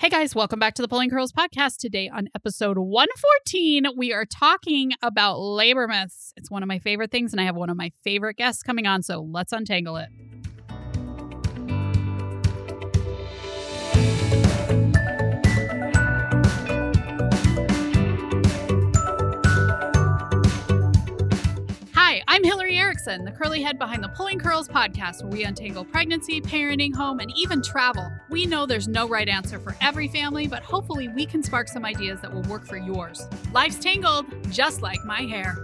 Hey guys, welcome back to the Pulling Curls podcast. Today on episode 114, we are talking about labor myths. It's one of my favorite things, and I have one of my favorite guests coming on, so let's untangle it. Hi, I'm Hillary Erickson, the curly head behind the Pulling Curls podcast, where we untangle pregnancy, parenting, home, and even travel. We know there's no right answer for every family, but hopefully we can spark some ideas that will work for yours. Life's tangled, just like my hair.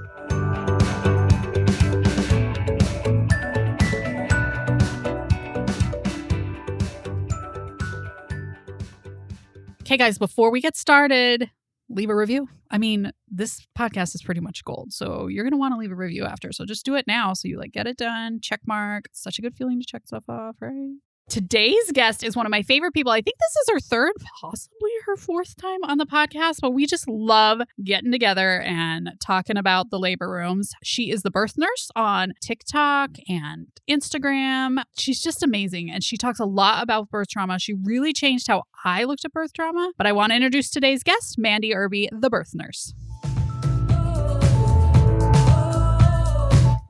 Okay, guys, before we get started, leave a review. I mean, this podcast is pretty much gold, so you're going to want to leave a review after. So just do it now so you get it done. Check mark. It's such a good feeling to check stuff off, right? Today's guest is one of my favorite people. I think this is her third, possibly her fourth time on the podcast, but we just love getting together and talking about the labor rooms. She is the birth nurse on TikTok and Instagram. She's just amazing, and she talks a lot about birth trauma. She really changed how I looked at birth trauma, but I want to introduce today's guest, Mandy Irby, the birth nurse.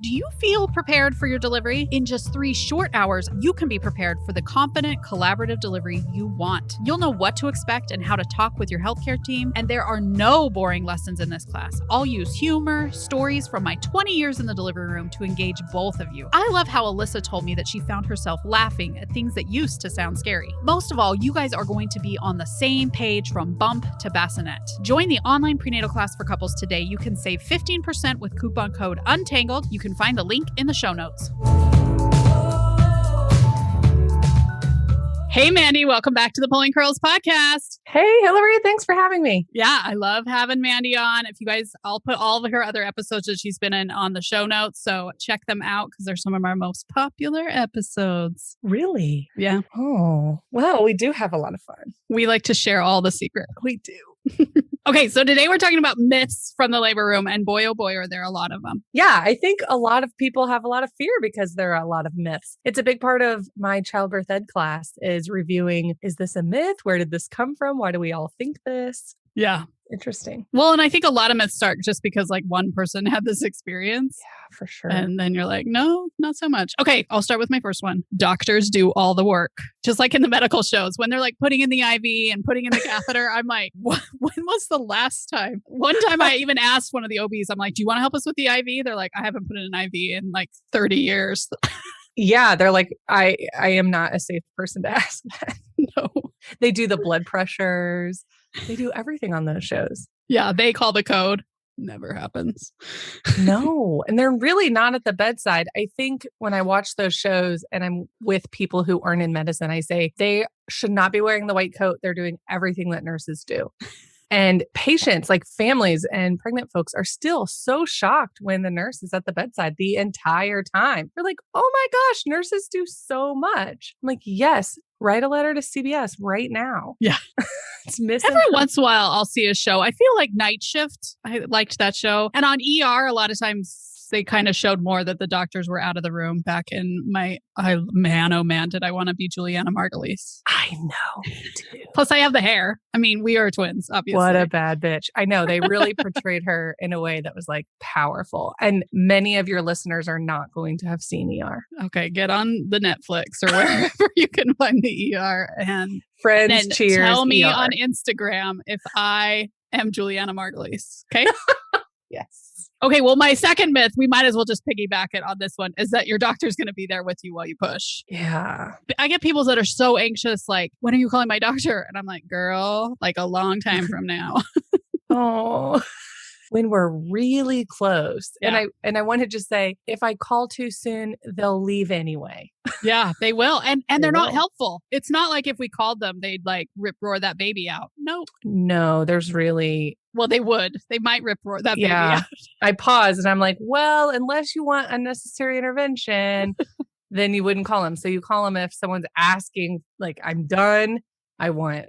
Do you feel prepared for your delivery? In just 3 short hours, you can be prepared for the confident, collaborative delivery you want. You'll know what to expect and how to talk with your healthcare team, and there are no boring lessons in this class. I'll use humor, stories from my 20 years in the delivery room to engage both of you. I love how Alyssa told me that she found herself laughing at things that used to sound scary. Most of all, you guys are going to be on the same page from bump to bassinet. Join the online prenatal class for couples today. You can save 15% with coupon code UNTANGLED. You can find the link in the show notes. Hey, Mandy, welcome back to the Pulling Curls podcast. Hey, Hillary, thanks for having me. Yeah, I love having Mandy on. If you guys, I'll put all of her other episodes that she's been in on the show notes, so check them out because they're some of our most popular episodes. Really? Yeah. Oh, well, we do have a lot of fun. We like to share all the secrets. We do. Okay, so today we're talking about myths from the labor room, and boy, oh boy, are there a lot of them. Yeah, I think a lot of people have a lot of fear because there are a lot of myths. It's a big part of my childbirth ed class is reviewing, is this a myth? Where did this come from? Why do we all think this? Yeah. Interesting. Well, and I think a lot of myths start just because one person had this experience. Yeah, for sure. And then you're like, no, not so much. Okay, I'll start with my first one. Doctors do all the work. Just like in the medical shows, when they're putting in the IV and putting in the catheter, I'm like, when was the last time? One time I even asked one of the OBs, I'm like, do you want to help us with the IV? They're like, I haven't put in an IV in 30 years. Yeah, they're like, I am not a safe person to ask that. No. They do the blood pressures. They do everything on those shows. Yeah, they call the code. Never happens. No. And they're really not at the bedside. I think when I watch those shows and I'm with people who aren't in medicine, I say they should not be wearing the white coat. They're doing everything that nurses do. And patients, families and pregnant folks, are still so shocked when the nurse is at the bedside the entire time. They're like, oh my gosh, nurses do so much. I'm like, yes, write a letter to CBS right now. Yeah. It's missing. Every once in a while, I'll see a show. I feel like Night Shift. I liked that show. And on ER, a lot of times they kind of showed more that the doctors were out of the room back in oh man, did I want to be Juliana Margulies? I know. Too. Plus, I have the hair. I mean, we are twins, obviously. What a bad bitch. I know. They really portrayed her in a way that was powerful. And many of your listeners are not going to have seen ER. Okay, get on the Netflix or wherever you can find the ER. And Friends, cheers. Tell me ER. on Instagram if I am Juliana Margulies. Okay? Yes. Okay, well, my second myth, we might as well just piggyback it on this one, is that your doctor's going to be there with you while you push. Yeah. I get people that are so anxious, when are you calling my doctor? And I'm like, girl, a long time from now. Oh, when we're really close. Yeah. And I want to just say, if I call too soon, they'll leave anyway. Yeah, they will. And they're not will. helpful. It's not like if we called them, they'd rip roar that baby out. Nope. No, there's really... Well, they would. They might rip roar that baby out. I pause and I'm like, well, unless you want unnecessary intervention, then you wouldn't call them. So you call them if someone's asking, I'm done. I want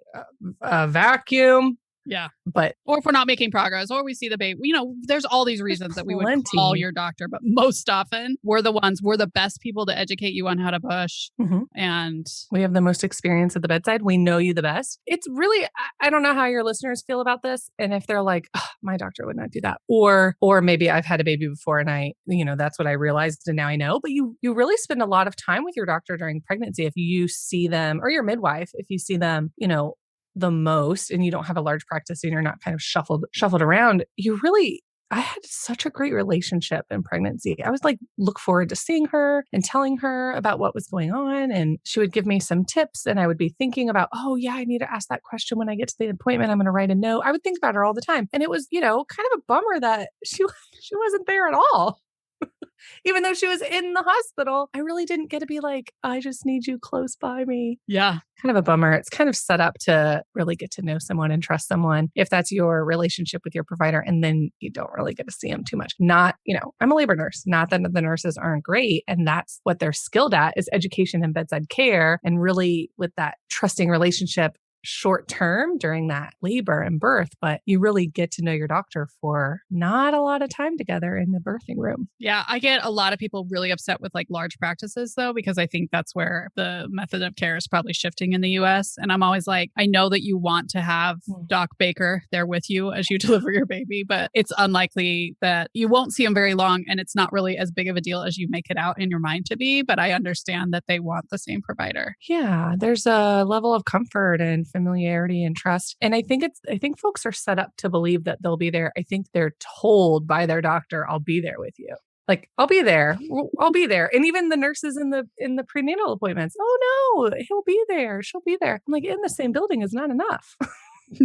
a vacuum. Yeah. But or if we're not making progress, or we see the baby, there's all these reasons that we would call your doctor, but most often we're the best people to educate you on how to push. Mm-hmm. And we have the most experience at the bedside. We know you the best. It's really, I don't know how your listeners feel about this. And if they're like, oh, my doctor would not do that. Or maybe I've had a baby before and that's what I realized and now I know. But you really spend a lot of time with your doctor during pregnancy. If you see them, or your midwife, if you see them, the most, and you don't have a large practice and you're not kind of shuffled around, I had such a great relationship in pregnancy. I was like, look forward to seeing her and telling her about what was going on. And she would give me some tips and I would be thinking about, oh yeah, I need to ask that question when I get to the appointment. I'm going to write a note. I would think about her all the time. And it was, kind of a bummer that she wasn't there at all. Even though she was in the hospital, I really didn't get to be like, I just need you close by me. Yeah. Kind of a bummer. It's kind of set up to really get to know someone and trust someone if that's your relationship with your provider. And then you don't really get to see them too much. Not, I'm a labor nurse. Not that the nurses aren't great. And that's what they're skilled at is education and bedside care. And really with that trusting relationship short term during that labor and birth, but you really get to know your doctor for not a lot of time together in the birthing room. Yeah, I get a lot of people really upset with like large practices though, because I think that's where the method of care is probably shifting in the US. And I'm always like, I know that you want to have Doc Baker there with you as you deliver your baby, but it's unlikely that you won't see him very long and it's not really as big of a deal as you make it out in your mind to be. But I understand that they want the same provider. Yeah, there's a level of comfort and familiarity and trust. And I think folks are set up to believe that they'll be there. I think they're told by their doctor, I'll be there with you. Like, I'll be there. I'll be there. And even the nurses in the prenatal appointments, oh no, he'll be there. She'll be there. I'm like, in the same building is not enough.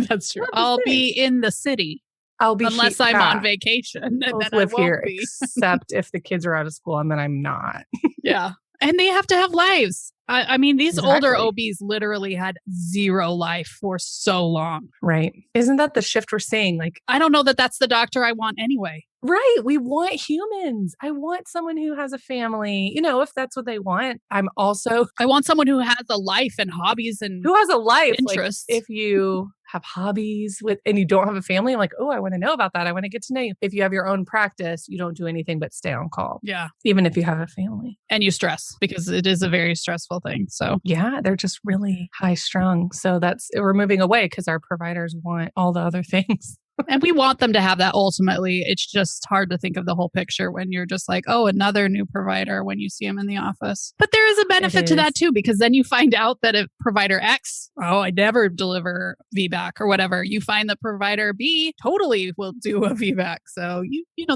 That's true. I'll be in the city. Unless I'm on vacation. I'll live here, except if the kids are out of school and then I'm not. Yeah. And they have to have lives. I mean, these older OBs literally had zero life for so long. Right. Isn't that the shift we're seeing? Like, I don't know that that's the doctor I want anyway. Right. We want humans. I want someone who has a family, if that's what they want. I want someone who has a life and hobbies and who has a life. Interests. Like, if you have hobbies and you don't have a family, I'm like, oh, I want to know about that. I want to get to know you. If you have your own practice, you don't do anything but stay on call. Yeah. Even if you have a family. And you stress because it is a very stressful thing. So yeah, they're just really high strung. So we're moving away because our providers want all the other things. And we want them to have that ultimately. It's just hard to think of the whole picture when you're just like, oh, another new provider when you see them in the office. But there is a benefit to that too, because then you find out that if provider X, I never deliver VBAC or whatever, you find that provider B totally will do a VBAC. So,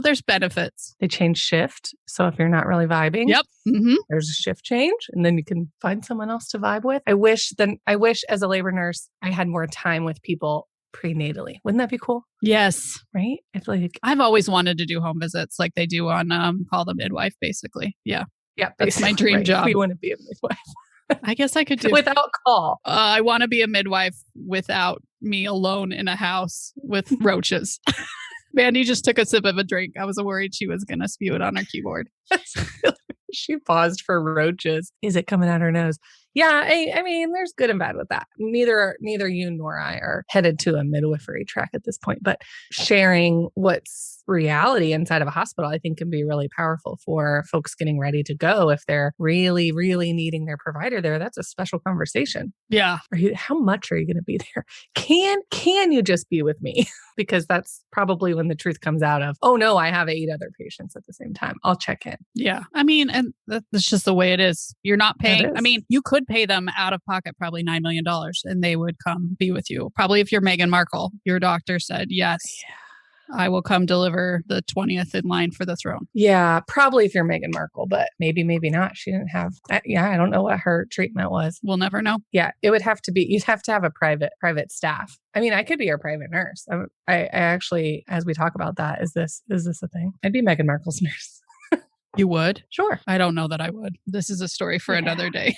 there's benefits. They change shift. So if you're not really vibing, yep. Mm-hmm. There's a shift change and then you can find someone else to vibe with. I wish as a labor nurse, I had more time with people prenatally. Wouldn't that be cool? Yes. Right? I feel like I've always wanted to do home visits like they do on Call the Midwife, basically. Yeah. Yeah. That's my dream job. We want to be a midwife. I guess I could do without call. I want to be a midwife without me alone in a house with roaches. Mandy just took a sip of a drink. I was worried she was going to spew it on her keyboard. She paused for roaches. Is it coming out her nose? Yeah, I mean, there's good and bad with that. Neither you nor I are headed to a midwifery track at this point, but sharing what's reality inside of a hospital, I think can be really powerful for folks getting ready to go. If they're really, really needing their provider there, that's a special conversation. Yeah. How much are you going to be there? Can you just be with me? Because that's probably when the truth comes out of, oh no, I have 8 other patients at the same time. I'll check in. Yeah. I mean, and that's just the way it is. You're not paying. I mean, you could pay them out of pocket probably $9 million and they would come be with you. Probably if you're Meghan Markle, your doctor said, yes, I will come deliver the 20th in line for the throne. Yeah, probably if you're Meghan Markle, but maybe not. She didn't have, I don't know what her treatment was. We'll never know. Yeah, it would have to be, you'd have to have a private staff. I mean, I could be your private nurse. I actually, as we talk about that, is this a thing? I'd be Meghan Markle's nurse. You would? Sure. I don't know that I would. This is a story for another day.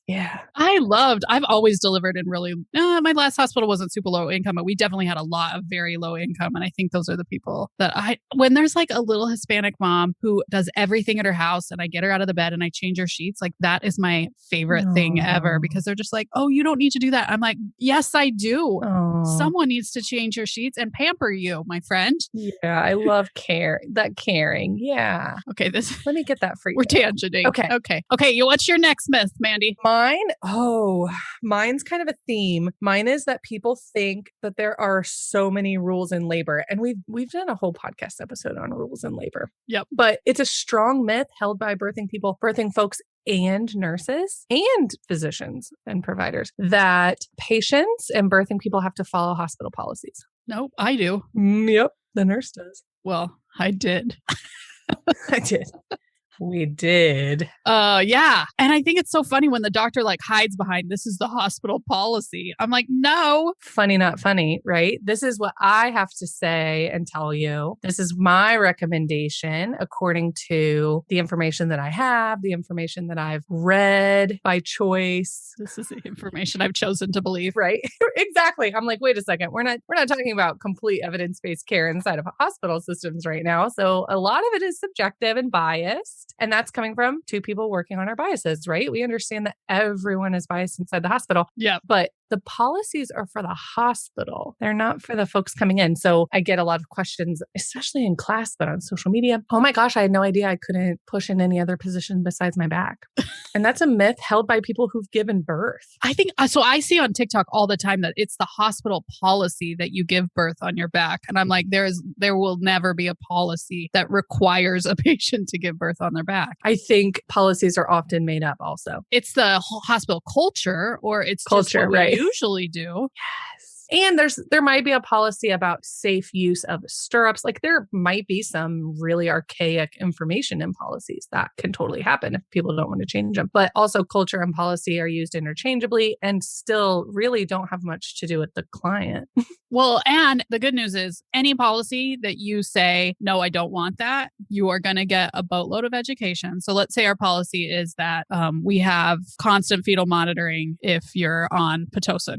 Yeah. I've always delivered in really, my last hospital wasn't super low income, but we definitely had a lot of very low income. And I think those are the people that when there's like a little Hispanic mom who does everything at her house and I get her out of the bed and I change her sheets, like that is my favorite thing ever because they're just like, oh, you don't need to do that. I'm like, yes, I do. Someone needs to change your sheets and pamper you, my friend. Yeah, I love that caring. Yeah. Okay, Let me get that for you. we're tangenting. Okay. What's your next myth, Mandy? Mine's kind of a theme. Mine is that people think that there are so many rules in labor. And we've done a whole podcast episode on rules in labor. Yep. But it's a strong myth held by birthing people, birthing folks, and nurses and physicians and providers that patients and birthing people have to follow hospital policies. Nope, I do. Yep, the nurse does. Well, I did. I did. We did. Yeah. And I think it's so funny when the doctor like hides behind, this is the hospital policy. I'm like, no. Funny, not funny, right? This is what I have to say and tell you. This is my recommendation according to the information that I have, the information that I've read by choice. This is the information I've chosen to believe. Right? Exactly. I'm like, wait a second. We're not talking about complete evidence-based care inside of hospital systems right now. So a lot of it is subjective and biased. And that's coming from two people working on our biases, right? We understand that everyone is biased inside the hospital. Yeah. But the policies are for the hospital. They're not for the folks coming in. So I get a lot of questions, especially in class, but on social media. Oh my gosh, I had no idea I couldn't push in any other position besides my back. And that's a myth held by people who've given birth. I think, so I see on TikTok all the time that it's the hospital policy that you give birth on your back. And I'm like, there will never be a policy that requires a patient to give birth on their back. I think policies are often made up also. It's the whole hospital culture, or it's culture, just what right? we usually do. Yes. And there might be a policy about safe use of stirrups. Like there might be some really archaic information in policies that can totally happen if people don't want to change them. But also culture and policy are used interchangeably and still really don't have much to do with the client. Well, and the good news is any policy that you say, no, I don't want that, you are going to get a boatload of education. So let's say our policy is that we have constant fetal monitoring if you're on Pitocin.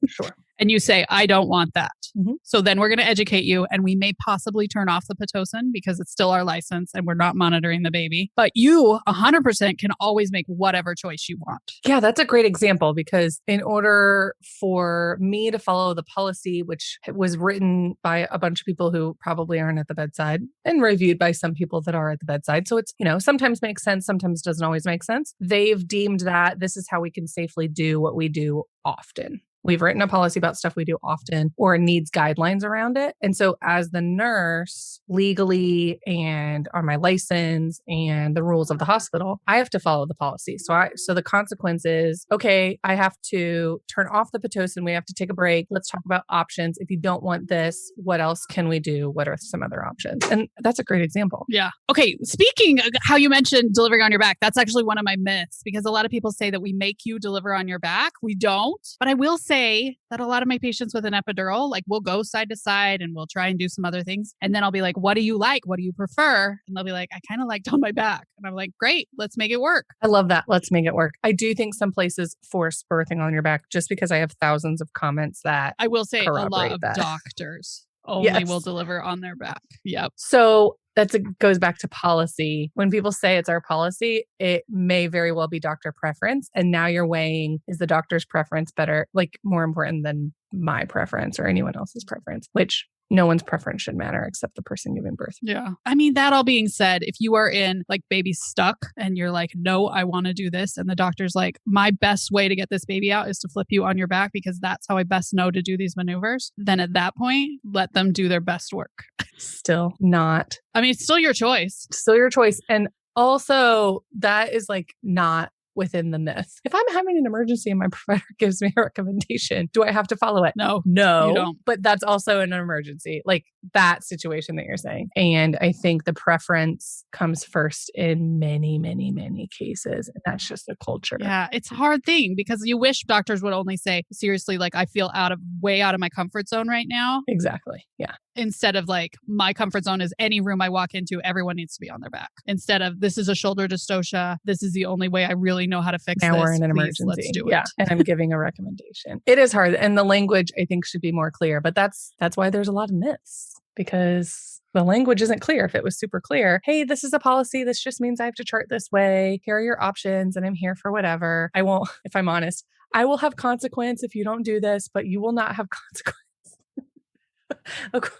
Sure. And you say, I don't want that. Mm-hmm. So then we're going to educate you, and we may possibly turn off the Pitocin because it's still our license and we're not monitoring the baby. But you 100% can always make whatever choice you want. Yeah, that's a great example because in order for me to follow the policy, which was written by a bunch of people who probably aren't at the bedside and reviewed by some people that are at the bedside. So it's, sometimes makes sense, sometimes doesn't always make sense. They've deemed that this is how we can safely do what we do often. We've written a policy about stuff we do often or needs guidelines around it. And so as the nurse, legally and on my license and the rules of the hospital, I have to follow the policy. So the consequence is, okay, I have to turn off the Pitocin. We have to take a break. Let's talk about options. If you don't want this, what else can we do? What are some other options? And that's a great example. Yeah. Okay. Speaking of how you mentioned delivering on your back, that's actually one of my myths because a lot of people say that we make you deliver on your back. We don't. But I will say that a lot of my patients with an epidural, like we'll go side to side and we'll try and do some other things. And then I'll be like, what do you like? What do you prefer? And they'll be like, I kind of liked on my back. And I'm like, great, let's make it work. I love that. Let's make it work. I do think some places force birthing on your back just because I have thousands of comments that I will say a lot of that. Doctors only will deliver on their back. Yep. So goes back to policy. When people say it's our policy, it may very well be doctor preference. And now you're weighing, is the doctor's preference better, like more important than my preference or anyone else's preference, which no one's preference should matter except the person giving birth. Yeah. I mean, that all being said, if you are in like baby stuck and you're like, no, I want to do this. And the doctor's like, my best way to get this baby out is to flip you on your back because that's how I best know to do these maneuvers. Then at that point, let them do their best work. Still not. I mean, it's still your choice. Still your choice. And also that is like not within the myth. If I'm having an emergency and my provider gives me a recommendation, do I have to follow it? No, you don't. But that's also an emergency, like that situation that you're saying. And I think the preference comes first in many, many, many cases. And that's just a culture. Yeah, it's a hard thing because you wish doctors would only say, seriously, like I feel way out of my comfort zone right now. Exactly. Yeah. Instead of like, my comfort zone is any room I walk into, everyone needs to be on their back. Instead of, this is a shoulder dystocia. This is the only way I really know how to fix this. Now we're in an Please, emergency. let's do yeah. it. And I'm giving a recommendation. It is hard. And the language, I think, should be more clear. But that's why there's a lot of myths because the language isn't clear. If it was super clear, hey, this is a policy. This just means I have to chart this way. Here are your options. And I'm here for whatever. I won't, if I'm honest, I will have consequence if you don't do this, but you will not have consequence.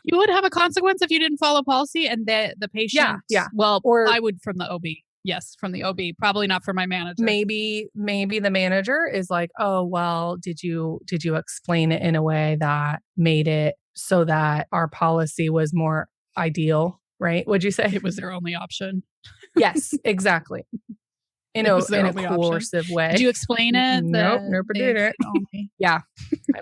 You would have a consequence if you didn't follow policy, and the patient. Yeah. Well, Or I would from the OB. Yes, from the OB. Probably not from my manager. maybe the manager is like, oh, well, did you explain it in a way that made it so that our policy was more ideal, right? Would you say? It was their only option. Yes, exactly. In a coercive way. Did you explain it? Nope, never did it. Yeah.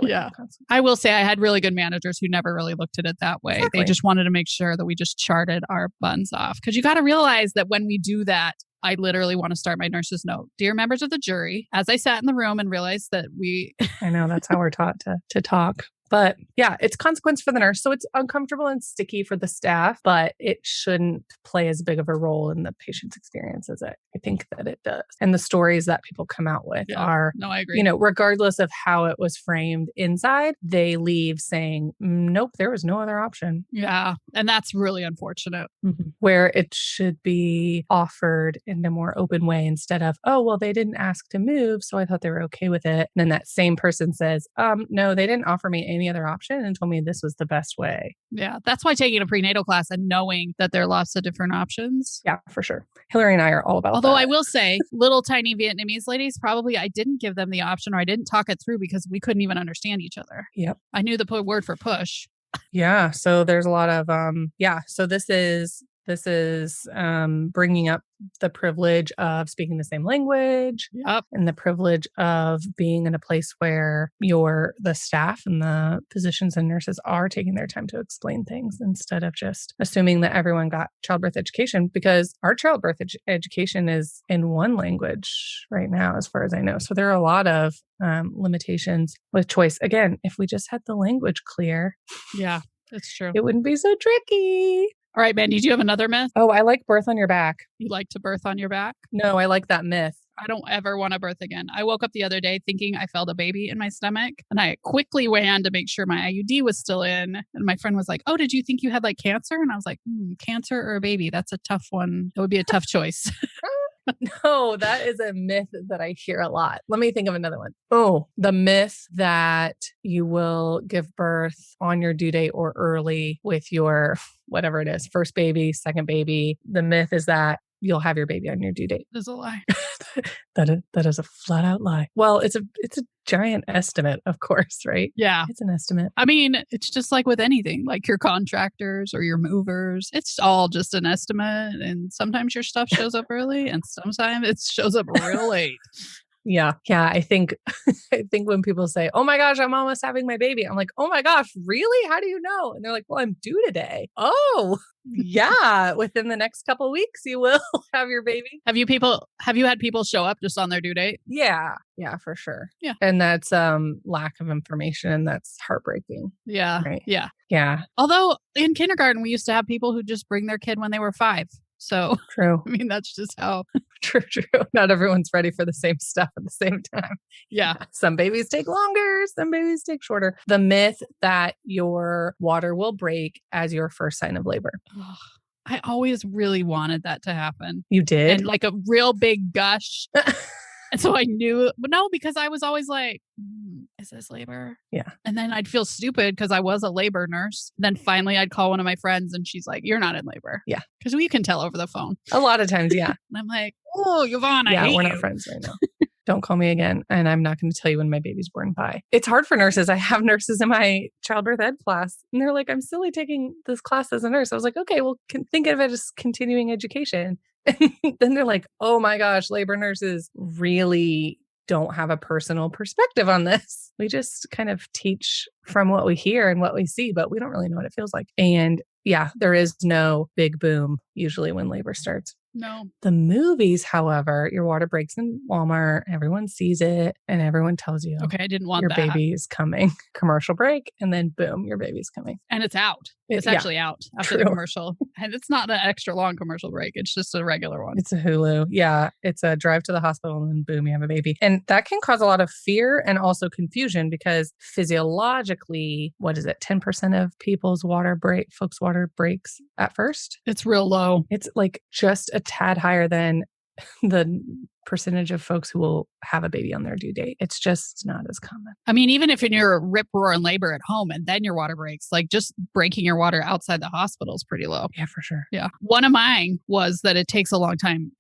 Yeah. I will say I had really good managers who never really looked at it that way. Exactly. They just wanted to make sure that we just charted our buns off. Because you got to realize that when we do that, I literally want to start my nurse's note. Dear members of the jury, as I sat in the room and realized that we... I know, that's how we're taught to talk. But yeah, it's consequence for the nurse. So it's uncomfortable and sticky for the staff, but it shouldn't play as big of a role in the patient's experience as I think that it does. And the stories that people come out with are, no, I agree. Regardless of how it was framed inside, they leave saying, nope, there was no other option. Yeah. And that's really unfortunate. Mm-hmm. Where it should be offered in a more open way instead of, oh, well, they didn't ask to move, so I thought they were okay with it. And then that same person says, no, they didn't offer me any other option and told me this was the best way. Yeah. That's why taking a prenatal class and knowing that there are lots of different options. Yeah, for sure. Hillary and I are all about Although that. I will say, little tiny Vietnamese ladies, probably I didn't give them the option or I didn't talk it through because we couldn't even understand each other. Yep. I knew the word for push. Yeah. So there's a lot of, So this is bringing up the privilege of speaking the same language. Yep. And the privilege of being in a place where the staff and the physicians and nurses are taking their time to explain things instead of just assuming that everyone got childbirth education, because our childbirth education is in one language right now, as far as I know. So there are a lot of limitations with choice. Again, if we just had the language clear. Yeah, it's true. It wouldn't be so tricky. All right, Mandy, do you have another myth? Oh, I like birth on your back. You like to birth on your back? No, I like that myth. I don't ever want to birth again. I woke up the other day thinking I felt a baby in my stomach, and I quickly ran to make sure my IUD was still in. And my friend was like, oh, did you think you had like cancer? And I was like, cancer or a baby? That's a tough one. It would be a tough choice. No, that is a myth that I hear a lot. Let me think of another one. Oh, the myth that you will give birth on your due date or early with your, whatever it is, first baby, second baby. The myth is that you'll have your baby on your due date. That's a lie. That is a flat out lie. Well, it's a giant estimate, of course, right? Yeah. It's an estimate. I mean, it's just like with anything, like your contractors or your movers. It's all just an estimate. And sometimes your stuff shows up early and sometimes it shows up real late. Yeah. I think when people say, oh my gosh, I'm almost having my baby, I'm like, oh my gosh, really? How do you know? And they're like, well, I'm due today. Oh, yeah. Within the next couple of weeks, you will have your baby. Have you had people show up just on their due date? Yeah, for sure. Yeah. And that's lack of information, and that's heartbreaking. Yeah. Right? Yeah. Although in kindergarten, we used to have people who just bring their kid when they were 5. So true. I mean, that's just how. True. Not everyone's ready for the same stuff at the same time. Yeah. Some babies take longer. Some babies take shorter. The myth that your water will break as your first sign of labor. I always really wanted that to happen. You did? And like a real big gush. And so I knew, but no, because I was always like, is this labor? Yeah. And then I'd feel stupid because I was a labor nurse. Then finally I'd call one of my friends and she's like, you're not in labor. Yeah. Because we can tell over the phone. A lot of times, yeah. And I'm like, oh, Yvonne, I hate we're you. not friends right now. Don't call me again. And I'm not going to tell you when my baby's born. Bye. It's hard for nurses. I have nurses in my childbirth ed class and they're like, I'm silly taking this class as a nurse. I was like, okay, well, think of it as continuing education. And then they're like, oh my gosh, labor nurses really don't have a personal perspective on this. We just kind of teach from what we hear and what we see, but we don't really know what it feels like. And yeah, there is no big boom usually when labor starts. No. The movies, however, your water breaks in Walmart, everyone sees it, and everyone tells you, okay, I didn't want your that. baby is coming. Commercial break, and then boom, your baby's coming. And it's out. It's actually out after the commercial. And it's not an extra long commercial break. It's just a regular one. It's a Hulu. Yeah. It's a drive to the hospital and then boom, you have a baby. And that can cause a lot of fear and also confusion because physiologically, what is it? 10% of folks' water breaks at first. It's real low. It's like just a tad higher than the percentage of folks who will have a baby on their due date. It's just not as common. I mean, even if you're a rip roaring labor at home and then your water breaks, like just breaking your water outside the hospital is pretty low. Yeah, for sure. Yeah. One of mine was that it takes a long time.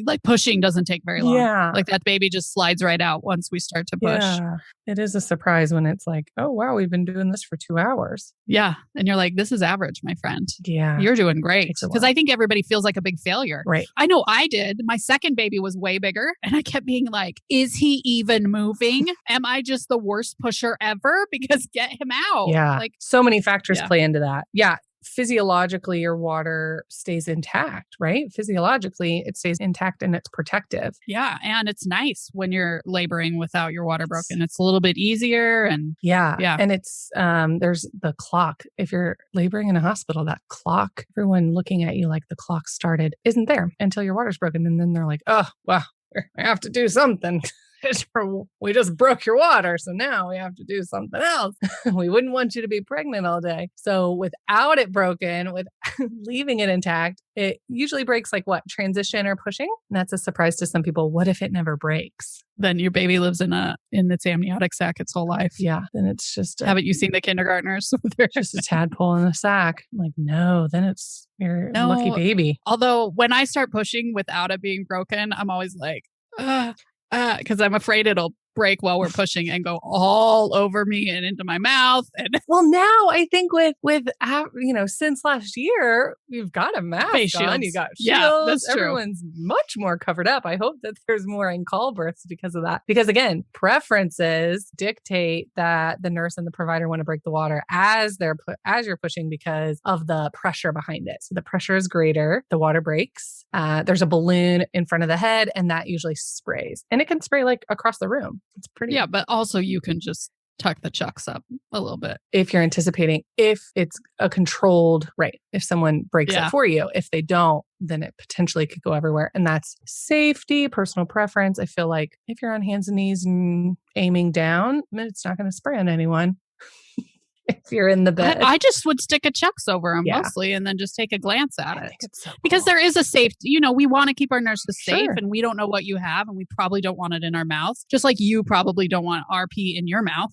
Like pushing doesn't take very long. Yeah. Like that baby just slides right out once we start to push. Yeah. It is a surprise when it's like, oh, wow, we've been doing this for 2 hours. Yeah. And you're like, this is average, my friend. Yeah. You're doing great. Takes a Because while. I think everybody feels like a big failure. Right. I know I did. My second baby was way bigger. And I kept being like, is he even moving? Am I just the worst pusher ever? Because get him out. Yeah. Like so many factors Yeah. play into that. Yeah. Physiologically, your water stays intact, right? Physiologically, it stays intact and it's protective. Yeah. And it's nice when you're laboring without your water broken. It's a little bit easier. And Yeah. Yeah. And it's, there's the clock. If you're laboring in a hospital, that clock, everyone looking at you like the clock started, isn't there until your water's broken. And then they're like, oh, well, I have to do something. We just broke your water. So now we have to do something else. We wouldn't want you to be pregnant all day. So without it broken, with leaving it intact, it usually breaks like what? Transition or pushing. And that's a surprise to some people. What if it never breaks? then your baby lives in its amniotic sac its whole life. Yeah. Then it's just Haven't you seen the kindergartners? They're just a tadpole in a sack. I'm like, no, then it's your lucky baby. Although when I start pushing without it being broken, I'm always like, because I'm afraid it'll break while we're pushing and go all over me and into my mouth. And well, now I think since last year, you've got a mask face on, shields. you got shields. Yeah, that's true. Everyone's much more covered up. I hope that there's more in-call births because of that. Because again, preferences dictate that the nurse and the provider want to break the water as you're pushing because of the pressure behind it. So the pressure is greater, the water breaks. There's a balloon in front of the head, and that usually sprays, and it can spray like across the room. It's pretty. Yeah, but also you can just tuck the chucks up a little bit. If you're anticipating, if it's a controlled, right, if someone breaks it for you, if they don't, then it potentially could go everywhere. And that's safety, personal preference. I feel like if you're on hands and knees and aiming down, it's not going to spray on anyone. If you're in the bed. I just would stick a chucks over them mostly and then just take a glance at it. I think it's so cool. Because there is a safety, we want to keep our nurses safe Sure. and we don't know what you have and we probably don't want it in our mouths. Just like you probably don't want RP in your mouth.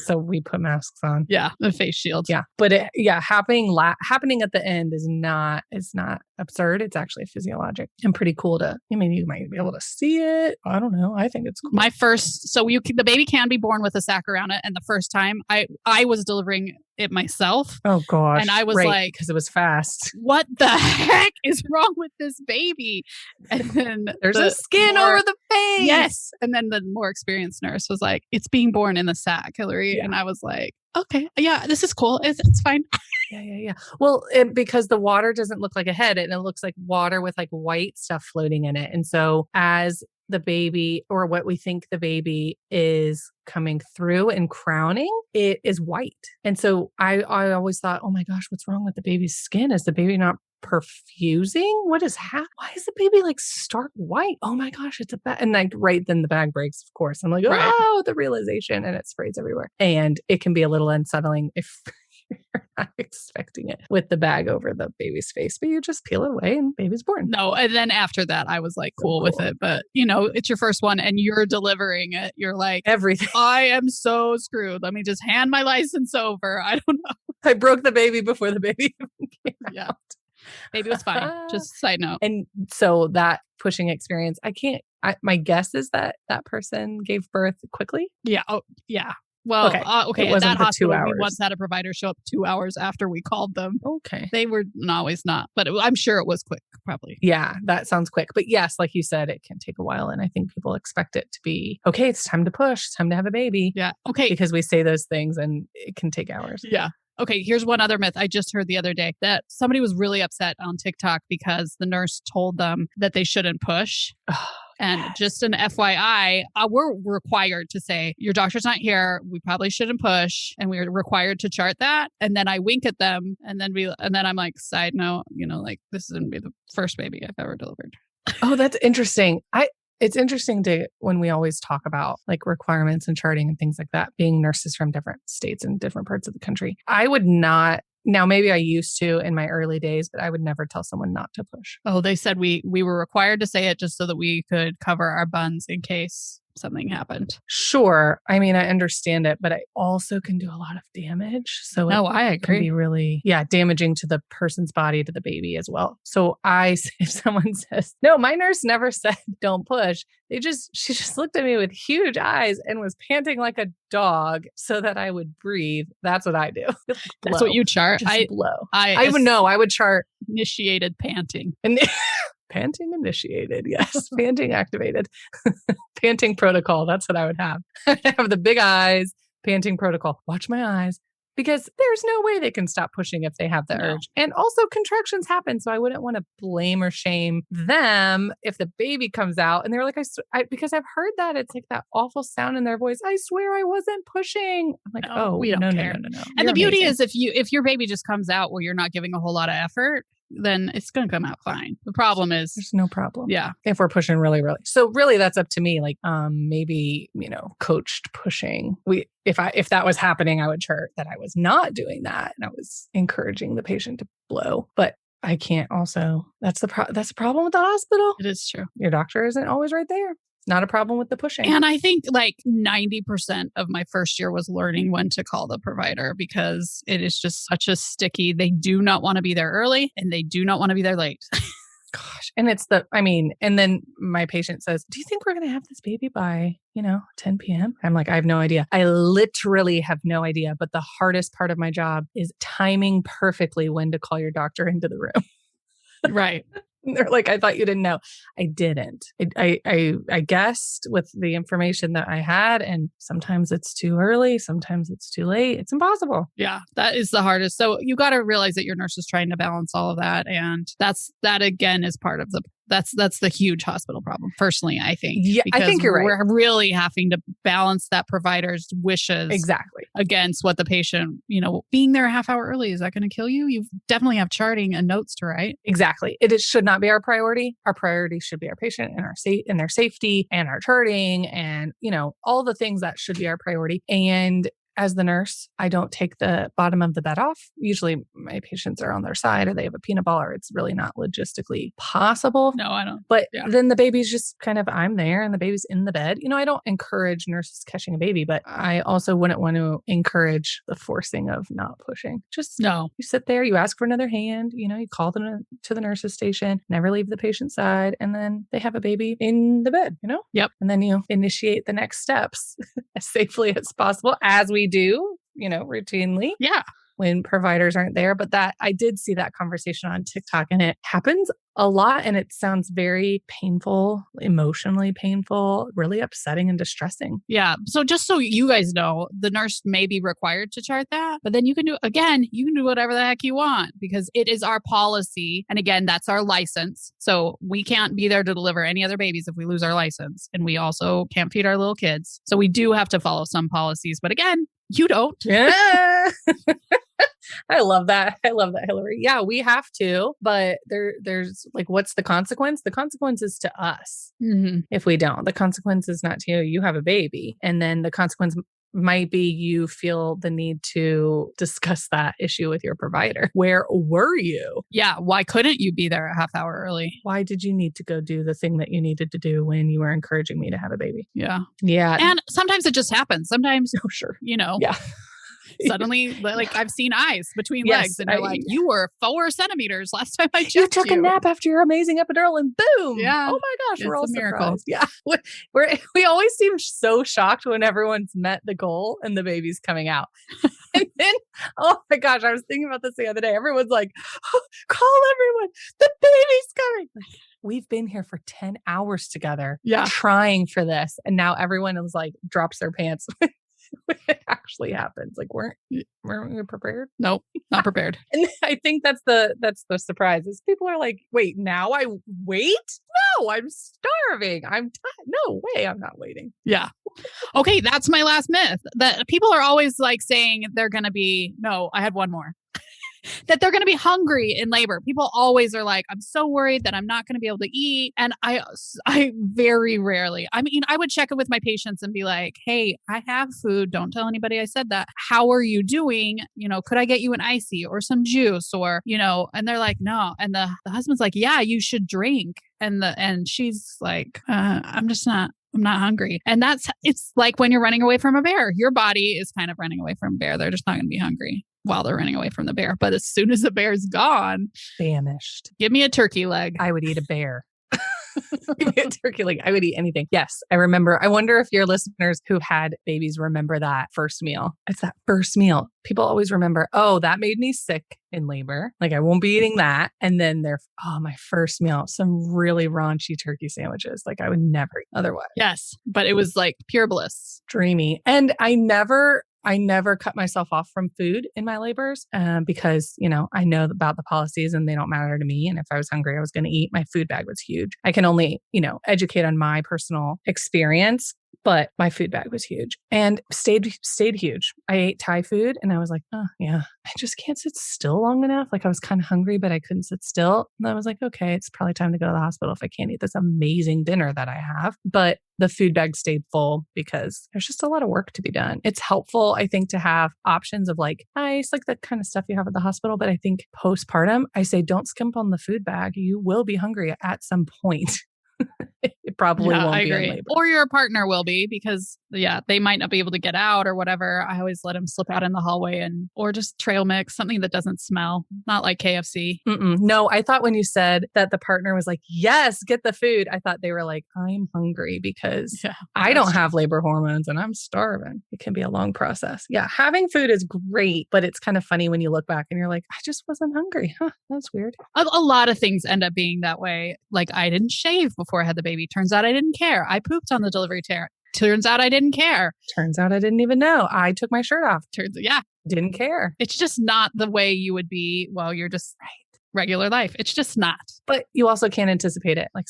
So we put masks on. Yeah. The face shields. Yeah. But happening at the end is not absurd. It's actually physiologic and pretty cool you might be able to see it. I don't know. I think it's cool. The baby can be born with a sack around it. And the first time I was delivering it myself. Oh gosh. And I was like, because it was fast. What the heck is wrong with this baby? And then there's a skin over the face. Yes. And then the more experienced nurse was like, it's being born in the sack, Hillary. Yeah. And I was like, okay, yeah, this is cool. It's fine. Yeah. Well, because the water doesn't look like a head and it looks like water with like white stuff floating in it. And so as the baby, or what we think the baby is coming through and crowning, it is white. And so I always thought, oh my gosh, what's wrong with the baby's skin? Is the baby not perfusing? What is happening? Why is the baby like stark white? Oh my gosh, it's a bag. And right then the bag breaks, of course. I'm like, oh, the realization, and it sprays everywhere. And it can be a little unsettling if you're not expecting it with the bag over the baby's face, but you just peel it away and baby's born. No. And then after that, I was like, cool with it. But it's your first one and you're delivering it. You're like, everything. I am so screwed. Let me just hand my license over. I don't know. I broke the baby before the baby came out. Baby was fine. Just side note. And so that pushing experience, my guess is that person gave birth quickly. Yeah. Oh, yeah. Well, okay. It wasn't at that hospital, 2 hours. We once had a provider show up 2 hours after we called them. Okay. They were always not, but I'm sure it was quick, probably. Yeah, that sounds quick. But yes, like you said, it can take a while. And I think people expect it to be, okay, it's time to push, it's time to have a baby. Yeah. Okay. Because we say those things and it can take hours. Yeah. Okay, here's one other myth I just heard the other day that somebody was really upset on TikTok because the nurse told them that they shouldn't push. And just an FYI, we're required to say, your doctor's not here. We probably shouldn't push. And we're required to chart that. And then I wink at them. And then I'm like, side note, this is going to be the first baby I've ever delivered. Oh, that's interesting. It's interesting when we always talk about like requirements and charting and things like that, being nurses from different states and different parts of the country. I would not Now, maybe I used to in my early days, but I would never tell someone not to push. Oh, they said we were required to say it just so that we could cover our buns in case something happened. Sure. I mean, I understand it, but I also can do a lot of damage. So No, I it can agree. be really, damaging to the person's body, to the baby as well. So if someone says, no, my nurse never said don't push. She just looked at me with huge eyes and was panting like a dog so that I would breathe. That's what I do. That's what you chart. Just blow. I would know. I would chart initiated panting. and panting initiated. Yes. Panting activated. Panting protocol. That's what I would have. I'd have the big eyes, panting protocol. Watch my eyes. Because there's no way they can stop pushing if they have the urge. And also contractions happen. So I wouldn't want to blame or shame them if the baby comes out and they're like, because I've heard that it's like that awful sound in their voice. I swear I wasn't pushing. I'm like, we don't care. No. And You're the beauty amazing. is if your baby just comes out where you're not giving a whole lot of effort, then it's going to come out fine. The problem is there's no problem. Yeah. If we're pushing really, really. So really that's up to me. Like, maybe, coached pushing. If that was happening, I would chart that I was not doing that. And I was encouraging the patient to blow. But I can't also, that's the problem with the hospital. It is true. Your doctor isn't always right there. Not a problem with the pushing. And I think like 90% of my first year was learning when to call the provider because it is just such a sticky, they do not want to be there early and they do not want to be there late. Gosh. And and then my patient says, do you think we're going to have this baby by, 10 p.m.? I'm like, I have no idea. I literally have no idea. But the hardest part of my job is timing perfectly when to call your doctor into the room. Right. They're like, I thought you didn't know. I didn't. I guessed with the information that I had, and sometimes it's too early, sometimes it's too late. It's impossible. Yeah, that is the hardest. So you got to realize that your nurse is trying to balance all of that, and that again is part of that's the huge hospital problem. Personally, I think. Yeah, I think you're right. We're really having to balance that provider's wishes exactly against what the patient, being there a half hour early, is that going to kill you? You definitely have charting and notes to write. Exactly. It should not be our priority. Our priority should be our patient and their safety and our charting and, all the things that should be our priority. And as the nurse, I don't take the bottom of the bed off. Usually my patients are on their side or they have a peanut ball or it's really not logistically possible. No, I don't. But then the baby's just kind of, I'm there and the baby's in the bed. I don't encourage nurses catching a baby, but I also wouldn't want to encourage the forcing of not pushing. Just no. You sit there, you ask for another hand, you call them to the nurse's station, never leave the patient's side. And then they have a baby in the bed, Yep. And then you initiate the next steps as safely as possible, as we do, routinely. Yeah. When providers aren't there. But I did see that conversation on TikTok and it happens a lot and it sounds very painful, emotionally painful, really upsetting and distressing. Yeah. So just so you guys know, the nurse may be required to chart that, but then you can do whatever the heck you want because it is our policy. And again, that's our license. So we can't be there to deliver any other babies if we lose our license. And we also can't feed our little kids. So we do have to follow some policies. But again, you don't. Yeah. I love that. Hillary. Yeah, we have to, but there's like, what's the consequence? The consequence is to us. Mm-hmm. If we don't. The consequence is not to you. You have a baby. And then the consequence might be you feel the need to discuss that issue with your provider. Where were you? Yeah. Why couldn't you be there a half hour early? Why did you need to go do the thing that you needed to do when you were encouraging me to have a baby? Yeah. Yeah. And sometimes it just happens. Sometimes, sure. Yeah. Suddenly, like I've seen eyes between legs and they're like, you were 4 centimeters last time I checked you. Took a nap after your amazing epidural and boom. Yeah. Oh my gosh. We're all surprised. Yeah. We always seem so shocked when everyone's met the goal and the baby's coming out. And then, oh my gosh, I was thinking about this the other day. Everyone's like, call everyone. The baby's coming. We've been here for 10 hours together trying for this. And now everyone is like, drops their pants. When it actually happens. Like, weren't we prepared? Nope, not prepared. And I think that's the surprise is people are like, wait, now I wait? No, I'm starving. No way, I'm not waiting. Yeah. Okay, that's my last myth. That people are always like saying they're going to be, no, I had one more. that they're going to be hungry in labor. People always are like, I'm so worried that I'm not going to be able to eat. And I very rarely, I mean, I would check it with my patients and be like, hey, I have food. Don't tell anybody I said that. How are you doing? Could I get you an icy or some juice or, and they're like, no. And the husband's like, yeah, you should drink. And she's like, I'm not hungry. And it's like when you're running away from a bear, your body is kind of running away from a bear. They're just not going to be hungry while they're running away from the bear. But as soon as the bear's gone, famished. Give me a turkey leg. I would eat a bear. Give me a turkey leg. I would eat anything. Yes, I remember. I wonder if your listeners who've had babies remember that first meal. It's that first meal. People always remember, oh, that made me sick in labor. Like I won't be eating that. And then my first meal, some really raunchy turkey sandwiches. Like I would never eat otherwise. Yes, but it was like pure bliss. Dreamy. And I never cut myself off from food in my labors because, I know about the policies and they don't matter to me. And if I was hungry, I was going to eat. My food bag was huge. I can only, educate on my personal experience, but my food bag was huge and stayed huge. I ate Thai food and I was like, oh yeah, I just can't sit still long enough. Like I was kind of hungry, but I couldn't sit still. And I was like, okay, it's probably time to go to the hospital if I can't eat this amazing dinner that I have. But the food bag stayed full because there's just a lot of work to be done. It's helpful, I think, to have options of like ice, like the kind of stuff you have at the hospital. But I think postpartum, I say, don't skimp on the food bag. You will be hungry at some point. It probably won't be in labor. Or your partner will be because, they might not be able to get out or whatever. I always let them slip out in the hallway or just trail mix, something that doesn't smell, not like KFC. No, I thought when you said that the partner was like, yes, get the food. I thought they were like, I'm hungry because I don't have labor hormones and I'm starving. It can be a long process. Yeah, having food is great, but it's kind of funny when you look back and you're like, I just wasn't hungry. Huh, that's weird. A lot of things end up being that way. Like I didn't shave before I had the baby. Turns out I didn't care. I pooped on the delivery chair. Turns out I didn't care. Turns out I didn't even know. I took my shirt off. Didn't care. It's just not the way you would be while you're just regular life. It's just not. But you also can't anticipate it. Like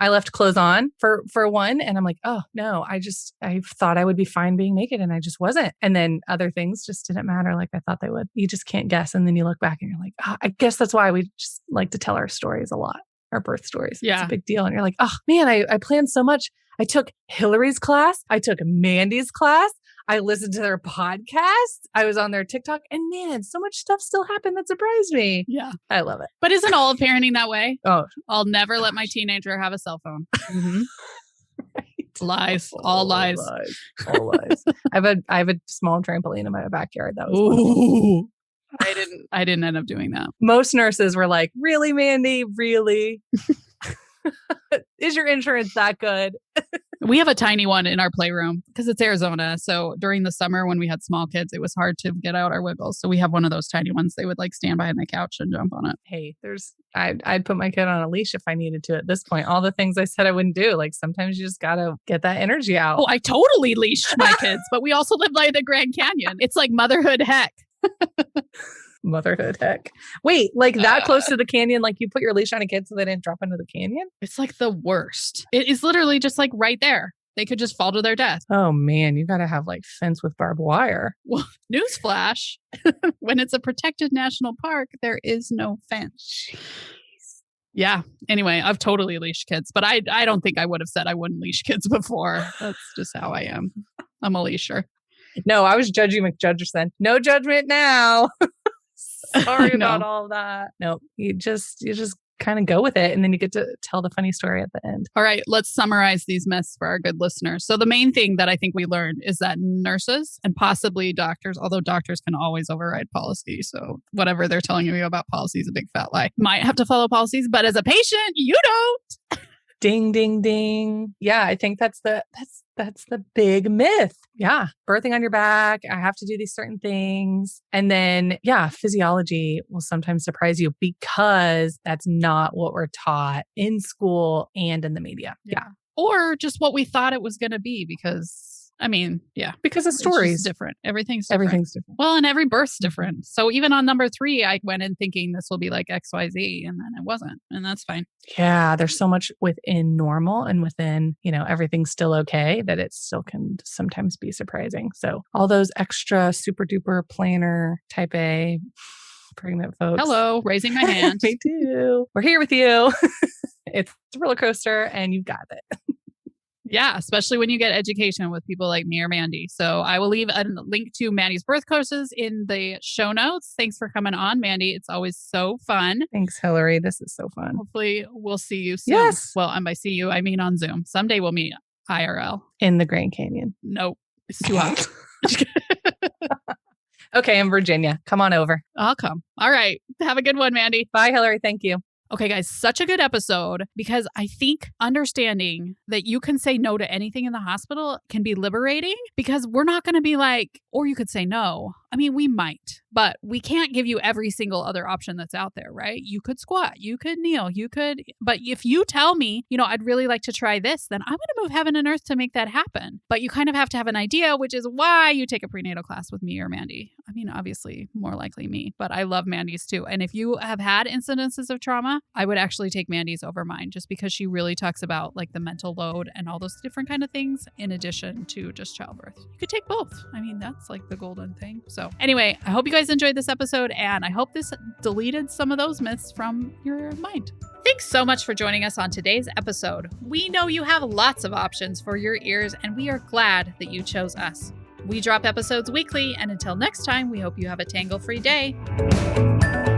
I left clothes on for one and I'm like, oh no, I thought I would be fine being naked and I just wasn't. And then other things just didn't matter like I thought they would. You just can't guess. And then you look back and you're like, I guess that's why we just like to tell our stories a lot. Our birth stories. Yeah. It's a big deal. And you're like, oh man, I planned so much. I took Hillary's class. I took Mandy's class. I listened to their podcast. I was on their TikTok and man, so much stuff still happened that surprised me. Yeah. I love it. But isn't all of parenting that way? Oh, I'll never let my teenager have a cell phone. Right. Lies. All lies. All lies. I have a small trampoline in my backyard. That was ooh. I didn't end up doing that. Most nurses were like, really, Mandy? Really? Is your insurance that good? We have a tiny one in our playroom because it's Arizona. So during the summer when we had small kids, it was hard to get out our wiggles. So we have one of those tiny ones. They would like stand behind the couch and jump on it. Hey, I'd put my kid on a leash if I needed to at this point. All the things I said I wouldn't do. Like sometimes you just got to get that energy out. Oh, I totally leashed my kids, but we also live by the Grand Canyon. It's like motherhood heck. Motherhood heck. Wait, like that close to the canyon, like you put your leash on a kid so they didn't drop into the canyon? It's like the worst. It is literally just like right there. They could just fall to their death. Oh man, you got to have like fence with barbed wire. Well, newsflash, when it's a protected national park, there is no fence. Yeah. Anyway, I've totally leashed kids, but I don't think I would have said I wouldn't leash kids before. That's just how I am. I'm a leasher. No, I was Judgy McJudgerson. No judgment now. Sorry about all of that. No, you just kind of go with it. And then you get to tell the funny story at the end. All right, let's summarize these myths for our good listeners. So the main thing that I think we learned is that nurses and possibly doctors, although doctors can always override policy. So whatever they're telling you about policy is a big fat lie. Might have to follow policies, but as a patient, you don't. Ding, ding, ding. Yeah, I think that's the big myth. Yeah. Birthing on your back. I have to do these certain things. And then, physiology will sometimes surprise you because that's not what we're taught in school and in the media. Yeah. Or just what we thought it was going to be because because of stories. It's different. Everything's different. Well, and every birth's different. So even on number 3, I went in thinking this will be like XYZ and then it wasn't. And that's fine. Yeah. There's so much within normal and within, everything's still okay that it still can sometimes be surprising. So all those extra super duper planner type A pregnant folks. Hello, raising my hand. Me too. We're here with you. It's a roller coaster and you've got it. Yeah, especially when you get education with people like me or Mandy. So I will leave a link to Mandy's birth courses in the show notes. Thanks for coming on, Mandy. It's always so fun. Thanks, Hillary. This is so fun. Hopefully we'll see you soon. Yes. Well, and by see you, I mean on Zoom. Someday we'll meet IRL. In the Grand Canyon. Nope. It's too hot. Okay, in Virginia. Come on over. I'll come. All right. Have a good one, Mandy. Bye, Hillary. Thank you. Okay, guys, such a good episode because I think understanding that you can say no to anything in the hospital can be liberating because we're not going to be like, or you could say no. I mean, we might, but we can't give you every single other option that's out there, right? You could squat, you could kneel, but if you tell me, I'd really like to try this, then I'm going to move heaven and earth to make that happen. But you kind of have to have an idea, which is why you take a prenatal class with me or Mandy. I mean, obviously, more likely me, but I love Mandy's too. And if you have had incidences of trauma, I would actually take Mandy's over mine just because she really talks about like the mental load and all those different kind of things in addition to just childbirth. You could take both. I mean, that's like the golden thing. So anyway, I hope you guys enjoyed this episode and I hope this deleted some of those myths from your mind. Thanks so much for joining us on today's episode. We know you have lots of options for your ears and we are glad that you chose us. We drop episodes weekly and until next time, we hope you have a tangle-free day.